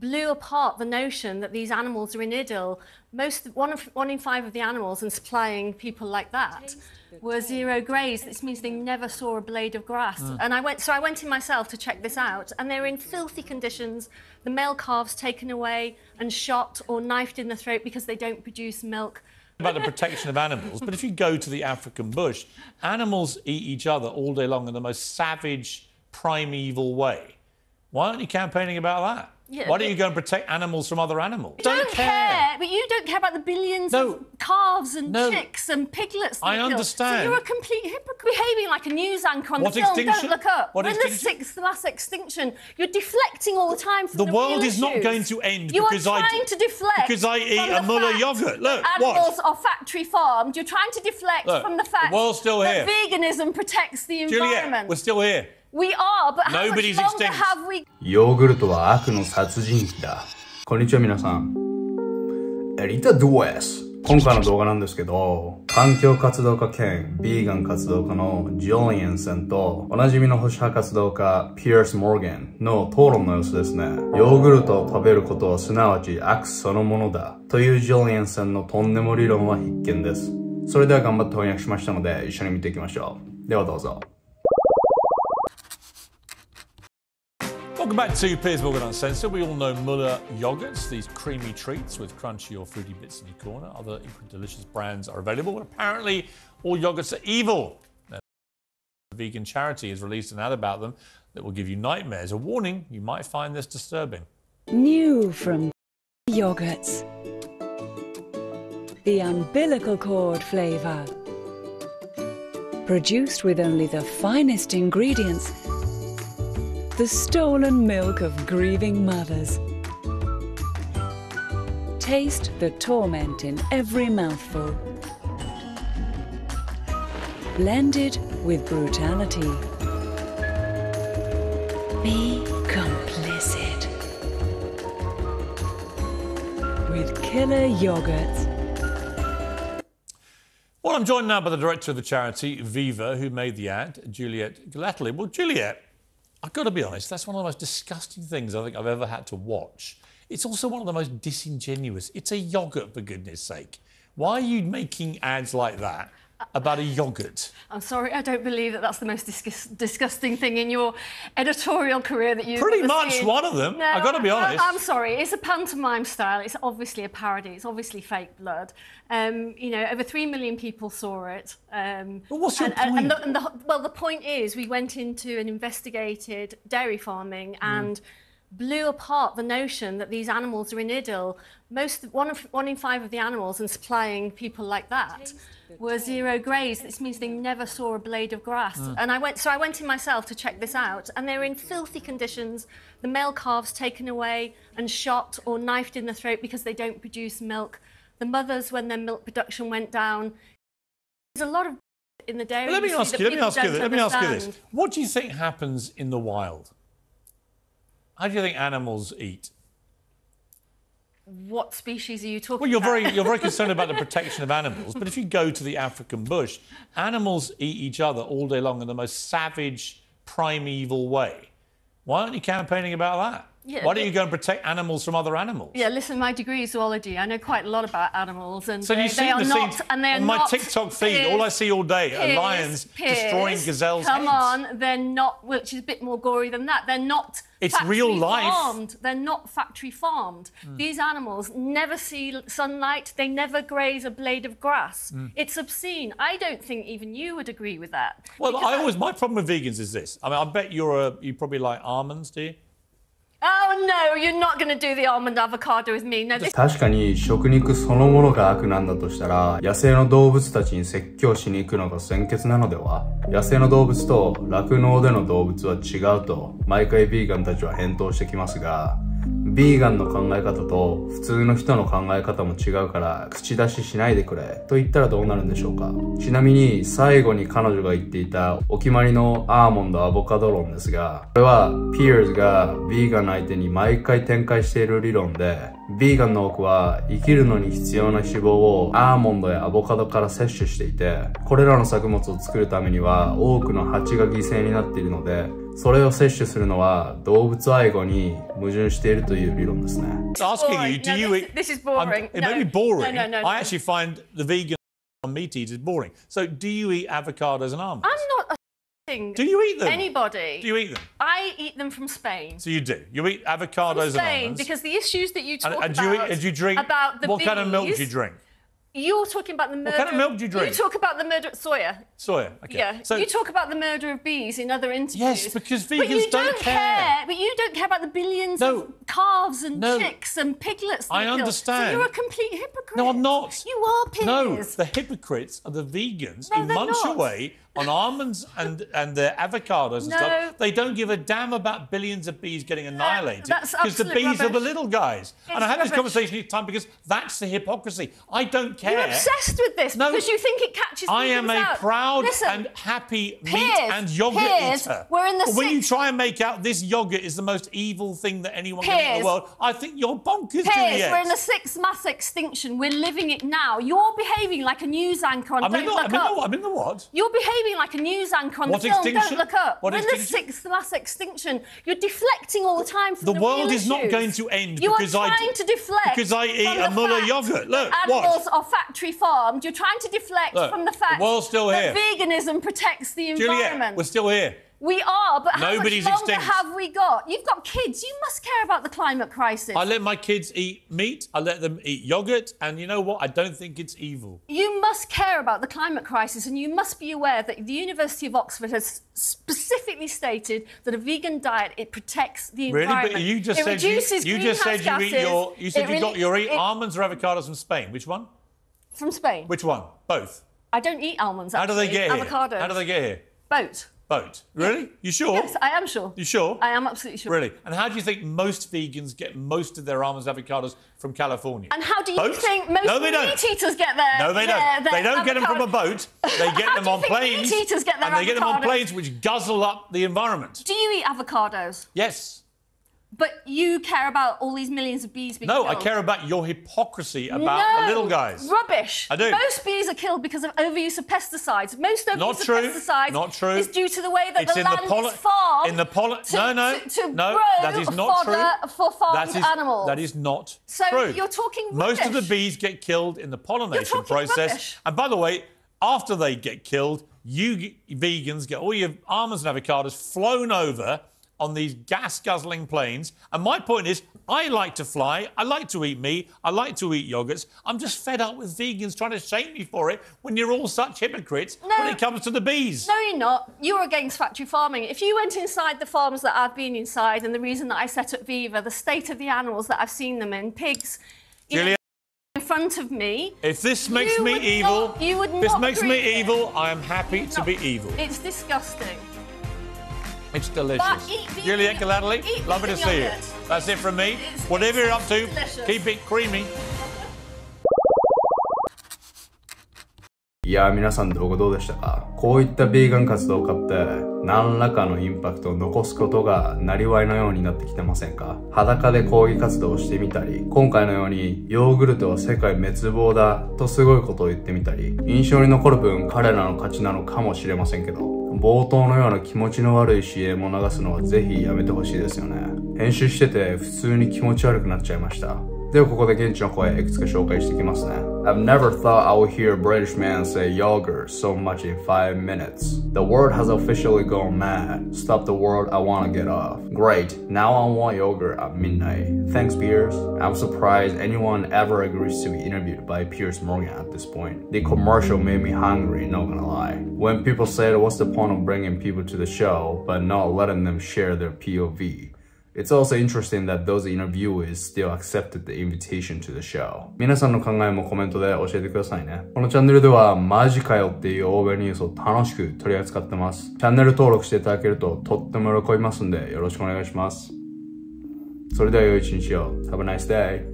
blew apart the notion that these animals are in idyll. One in five of the animals, and supplying people like that, were zero graze. This means they never saw a blade of grass. And I went in myself to check this out, and they're in filthy conditions. The male calves taken away and shot or knifed in the throat because they don't produce milk. About the protection of animals, but if you go to the African bush, animals eat each other all day long in the most savage, primeval way. Why aren't you campaigning about that? Yeah, why don't you go and protect animals from other animals? Don't care, but you don't care about the billions of calves and chicks and piglets that I understand. So you're a complete hypocrite, behaving like a news anchor on What the film. Extinction? Don't look up. What We're in the mass extinction. You're deflecting all the time from the world real is not issues. going to end you because are trying to deflect because I eat a Muller yogurt. Look, animals are factory farmed. You're trying to deflect from the fact that veganism protects the environment. Juliet, we're still here. We are, but how Nobody's much longer extinct. have we? ヨーグルトは悪の殺人鬼だ。こんにちは皆さん。エリタドエス。今回の動画なんですけど、環境活動家兼ビーガン活動家のジョリアンさんとおなじみの保守派活動家ピアース・モーガンの討論の様子ですね。ヨーグルトを食べることはすなわち悪そのものだというジョリアンさんのとんでも理論は必見です。それでは頑張って翻訳しましたので一緒に見ていきましょう。ではどうぞ。Welcome back to Piers Morgan Uncensored. We all know Muller yogurts, these creamy treats with crunchy or fruity bits in your corner. Other equally delicious brands are available, but apparently all yogurts are evil. A vegan charity has released an ad about them that will give you nightmares. A warning, you might find this disturbing. New from yogurts. The umbilical cord flavour. Produced with only the finest ingredients. The stolen milk of grieving mothers. Taste the torment in every mouthful. Blended with brutality. Be complicit. With killer yogurts. Well, I'm joined now by the director of the charity, Viva, who made the ad, Juliet Galately. Well, Juliet, I've got to be honest, that's one of the most disgusting things I think I've ever had to watch. It's also one of the most disingenuous. It's a yoghurt, for goodness sake. Why are you making ads like that about a yoghurt? I'm sorry, I don't believe that that's the most disgusting thing in your editorial career that you've Pretty ever much seen. one of them, No, I've got to be honest. I'm sorry, it's a pantomime style. It's obviously a parody. It's obviously fake blood. You know, over 3 million people saw it. But what's your point? The point is we went into and investigated dairy farming and blew apart the notion that these animals are in idyll. One in five of the animals, and supplying people like that, were zero graze. This means they never saw a blade of grass. And I went in myself to check this out, and they're in filthy conditions. The male calves taken away and shot or knifed in the throat because they don't produce milk. The mothers, when their milk production went down. There's a lot of in the dairy. Well, let me ask you this. What do you think happens in the wild? How do you think animals eat? What species are you talking about? Well, you're very concerned about the protection of animals, but if you go to the African bush, animals eat each other all day long in the most savage, primeval way. Why aren't you campaigning about that? Yeah, why don't you go and protect animals from other animals? Yeah, listen, my degree is zoology. I know quite a lot about animals, and so they are not. And they're on my TikTok feed, all I see all day are lions destroying gazelles' heads. Come on, they're not. Which is a bit more gory than that. They're not. It's real life. Farmed. They're not factory farmed. These animals never see sunlight. They never graze a blade of grass. It's obscene. I don't think even you would agree with that. Well, my problem with vegans is this. I mean, I bet you probably like almonds, do you? Oh no, you're not going to do the almond avocado with me. No, 確かに食肉そのものが悪なんだとしたら、野生の動物たちに説教しに行くのが先決なのでは？野生の動物と酪農での動物は違うと、毎回ビーガンたちは返答してきますが、ビーガンの考え方と普通の人の考え方も違うから口出ししないでくれと言ったらどうなるんでしょうか。ちなみに最後に彼女が言っていたお決まりのアーモンドアボカド論ですが、これはピアーズがビーガン相手に毎回展開している理論で、ビーガンの多くは生きるのに必要な脂肪をアーモンドやアボカドから摂取していて、これらの作物を作るためには多くの蜂が犠牲になっているので、それを摂取するのは動物愛護に矛盾しているという理論ですね。Asking you, do you eat? This is boring. It may be boring. No. I actually find the vegan meat eaters boring. So, do you eat avocados and almonds? I'm not a Do you eat them? Anybody. Do you eat them? I eat them from Spain. So you do. You eat avocados From and Spain, almonds. because the issues that you talk And about do you drink? about the what bees, kind of milk do you drink? You're talking about the murder. What kind of milk do you drink? You talk about the murder soya. Soya. Okay. Yeah. So, you talk about the murder of bees in other interviews. yes, because vegans but you don't care. But you don't care about the billions No. of calves and No. chicks and piglets. That I are killed. understand. So you're a complete hypocrite. No, I'm not. You are, Piers. No, the hypocrites are the vegans No, who they're munch not. away on almonds and their avocados and No. stuff. They don't give a damn about billions of bees getting annihilated that's because the absolute bees are the rubbish. little guys. It's And I had this rubbish. conversation each time because that's the hypocrisy. I don't care. You're obsessed with this No. because you think it catches I am vegans a out. proud Listen, and happy meat Piers, and yogurt Piers, eater. we're in the But when you sixth- try and make out this yogurt is the most evil thing that anyone can eat in Piers, the world, I think you're bonkers, Piers, Juliet. we're in the sixth mass extinction. We're living it now. You're behaving like a news anchor on I'm in Don't the, Look Up. I'm in the what? You're behaving like a news anchor on What the film extinction? Don't Look Up. What We're in the extinction? sixth mass extinction. You're deflecting all the time from The the world real is not issues. going to end you because are I trying to deflect because I eat from a the Muller fact yogurt. Look, that what? animals are factory farmed. You're trying to deflect Look, from the fact the world's still that here. veganism protects the Juliet, environment. we're still here. We are, but how Nobody's much longer extinct. have we got? You've got kids. You must care about the climate crisis. I let my kids eat meat. I let them eat yogurt. And you know what? I don't think it's evil. You must care about the climate crisis, and you must be aware that the University of Oxford has specifically stated that a vegan diet, it protects the Really? environment. But you just it said reduces you just said greenhouse you eat gases. your you said It you eat it- almonds or avocados from Spain. Which one? from Spain. Which one? Both. I don't eat almonds. How do they actually. get here? Avocados. How do they get here? Boat. Boat. Really? You sure? Yes, I am sure. You sure? I am absolutely sure. Really? And how do you think most vegans get most of their almonds and avocados from California? And how do you Boat? think most No, they don't. meat eaters get their No, they don't. They don't get them from a avocado- boat. They get How them do you on think planes. meat eaters get their and they get them on avocados? planes which guzzle up the environment. Do you eat avocados? Yes. But you care about all these millions of bees being No, killed. I care about your hypocrisy about the little guys. Rubbish. I do. Most bees are killed because of overuse of pesticides. Most overuse Not of true. pesticides Not true. is due to the way that It's the in the land pollen. is farmed. In the pollen. To, No, no, to no. grow That is not fodder true. for farmed animals. That is not So true. you're talking Most of the rubbish. bees get killed in the pollination talking process. rubbish. And by the way, after they get killed, you vegans get all your almonds and avocados flown over on these gas-guzzling planes. And my point is, I like to fly, I like to eat meat, I like to eat yogurts. I'm just fed up with vegans trying to shame me for it when you're all such hypocrites when it comes to the bees. No, you're not. You're against factory farming. If you went inside the farms that I've been inside, and the reason that I set up Viva, the state of the animals that I've seen them in, pigs, you know, Julia, in front of me. if this makes you me would evil, not- you would if this not makes agree me with it. evil, I am happy to No, be evil. It's disgusting. It's delicious. But eat vegan- Juliet Galadley, eat lovely to vegan see you. yogurt. That's it from me. It's Whatever you're up to, delicious. keep it creamy. いやー皆さん動画どうでしたか？こういったビーガン活動家って何らかのインパクトを残すことが生りのようになってきてませんか？裸で抗議活動をしてみたり、今回のようにヨーグルトは世界滅亡だとすごいことを言ってみたり、印象に残る分彼らの勝ちなのかもしれませんけど、冒頭のような気持ちの悪い CM を流すのはぜひやめてほしいですよね。編集してて普通に気持ち悪くなっちゃいました。ではここで現地の声いくつか紹介していきますね。I've never thought I would hear a British man say yogurt so much in 5 minutes. The world has officially gone mad. Stop the world, I wanna get off. Great, now I want yogurt at midnight. Thanks, Piers. I'm surprised anyone ever agrees to be interviewed by Piers Morgan at this point. The commercial made me hungry, not gonna lie. When people said what's the point of bringing people to the show but not letting them share their POV?It's also interesting that those interviewers still accepted the invitation to the show. 皆さんの考えもコメントで教えてくださいね。このチャンネルではマジかよっていう欧米ニュースを楽しく取り扱ってます。チャンネル登録していただけるととっても喜びますんでよろしくお願いします。それでは良い一日を。Have a nice day.